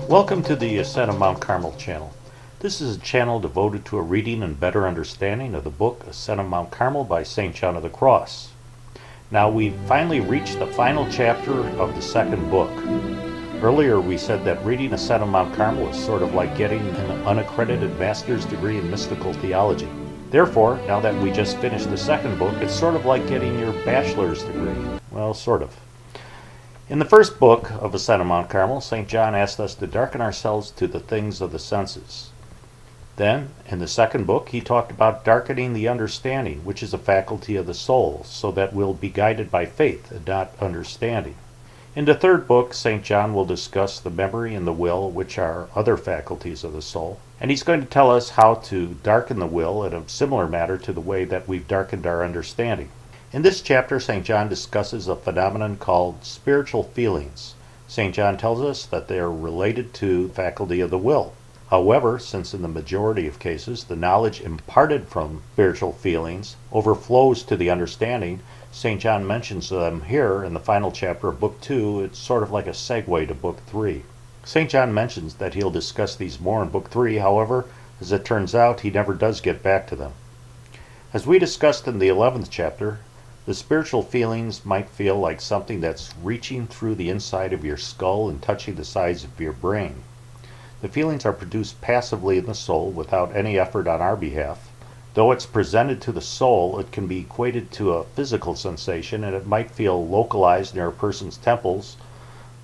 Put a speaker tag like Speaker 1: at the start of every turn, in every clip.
Speaker 1: Welcome to the Ascent of Mount Carmel channel. This is a channel devoted to a reading and better understanding of the book Ascent of Mount Carmel by St. John of the Cross. Now we've finally reached the final chapter of the second book. Earlier we said that reading Ascent of Mount Carmel is sort of like getting an unaccredited master's degree in mystical theology. Therefore, now that we just finished the second book, it's sort of like getting your bachelor's degree. Well, sort of. In the first book of Ascent of Mount Carmel, St. John asked us to darken ourselves to the things of the senses. Then, in the second book, he talked about darkening the understanding, which is a faculty of the soul, so that we'll be guided by faith and not understanding. In the third book, St. John will discuss the memory and the will, which are other faculties of the soul. And he's going to tell us how to darken the will in a similar manner to the way that we've darkened our understanding. In this chapter, St. John discusses a phenomenon called spiritual feelings. St. John tells us that they are related to the faculty of the will. However, since in the majority of cases the knowledge imparted from spiritual feelings overflows to the understanding, St. John mentions them here in the final chapter of Book 2. It's sort of like a segue to Book 3. St. John mentions that he'll discuss these more in Book 3, however, as it turns out, he never does get back to them. As we discussed in the 11th chapter, the spiritual feelings might feel like something that's reaching through the inside of your skull and touching the sides of your brain. The feelings are produced passively in the soul without any effort on our behalf. Though it's presented to the soul, it can be equated to a physical sensation, and it might feel localized near a person's temples,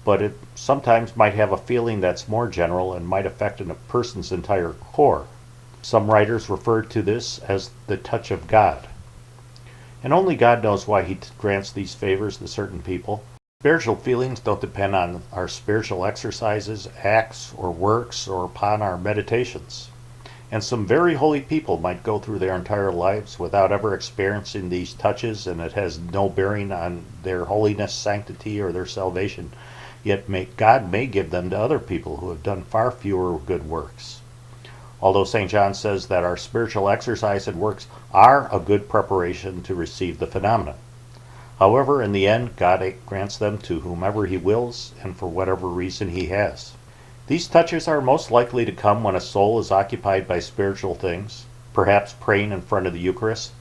Speaker 1: but it sometimes might have a feeling that's more general and might affect a person's entire core. Some writers refer to this as the touch of God. And only God knows why he grants these favors to certain people. Spiritual feelings don't depend on our spiritual exercises, acts, or works, or upon our meditations. And some very holy people might go through their entire lives without ever experiencing these touches, and it has no bearing on their holiness, sanctity, or their salvation. Yet God may give them to other people who have done far fewer good works. Although St. John says that our spiritual exercise and works are a good preparation to receive the phenomenon. However, in the end, God grants them to whomever he wills and for whatever reason he has. These touches are most likely to come when a soul is occupied by spiritual things, perhaps praying in front of the Eucharist,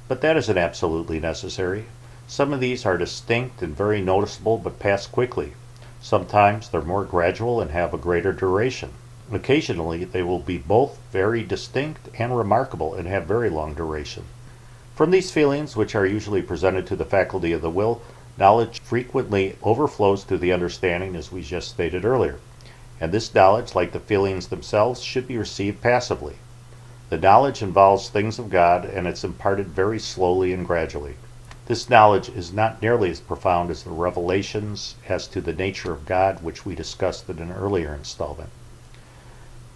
Speaker 1: but that isn't absolutely necessary. Some of these are distinct and very noticeable but pass quickly. Sometimes they're more gradual and have a greater duration. Occasionally, they will be both very distinct and remarkable and have very long duration. From these feelings, which are usually presented to the faculty of the will, knowledge frequently overflows to the understanding, as we just stated earlier. And this knowledge, like the feelings themselves, should be received passively. The knowledge involves things of God, and it's imparted very slowly and gradually. This knowledge is not nearly as profound as the revelations as to the nature of God, which we discussed in an earlier installment.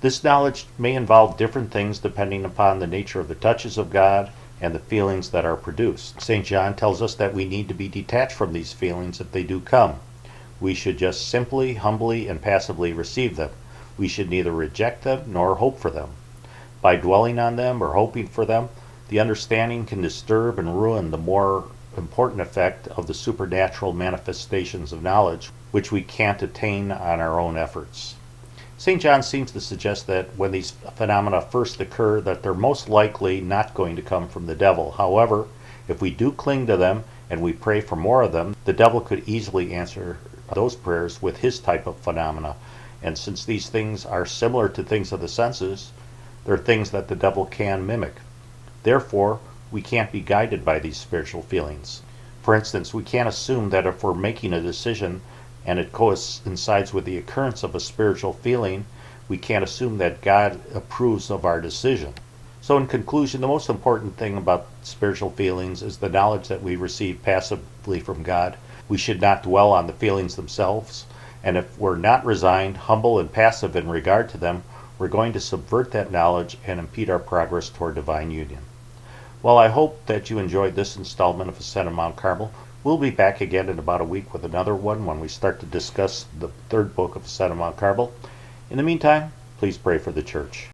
Speaker 1: This knowledge may involve different things depending upon the nature of the touches of God and the feelings that are produced. St. John tells us that we need to be detached from these feelings if they do come. We should just simply, humbly, and passively receive them. We should neither reject them nor hope for them. By dwelling on them or hoping for them, the understanding can disturb and ruin the more important effect of the supernatural manifestations of knowledge, which we can't attain on our own efforts. St. John seems to suggest that when these phenomena first occur, that they're most likely not going to come from the devil. However, if we do cling to them and we pray for more of them, the devil could easily answer those prayers with his type of phenomena. And since these things are similar to things of the senses, they're things that the devil can mimic. Therefore, we can't be guided by these spiritual feelings. For instance, we can't assume that if we're making a decision and it coincides with the occurrence of a spiritual feeling, we can't assume that God approves of our decision. So in conclusion, the most important thing about spiritual feelings is the knowledge that we receive passively from God. We should not dwell on the feelings themselves, and if we're not resigned, humble, and passive in regard to them, we're going to subvert that knowledge and impede our progress toward divine union. Well, I hope that you enjoyed this installment of Ascent of Mount Carmel. We'll be back again in about a week with another one when we start to discuss the third book of Ascent of Mount Carmel. In the meantime, please pray for the church.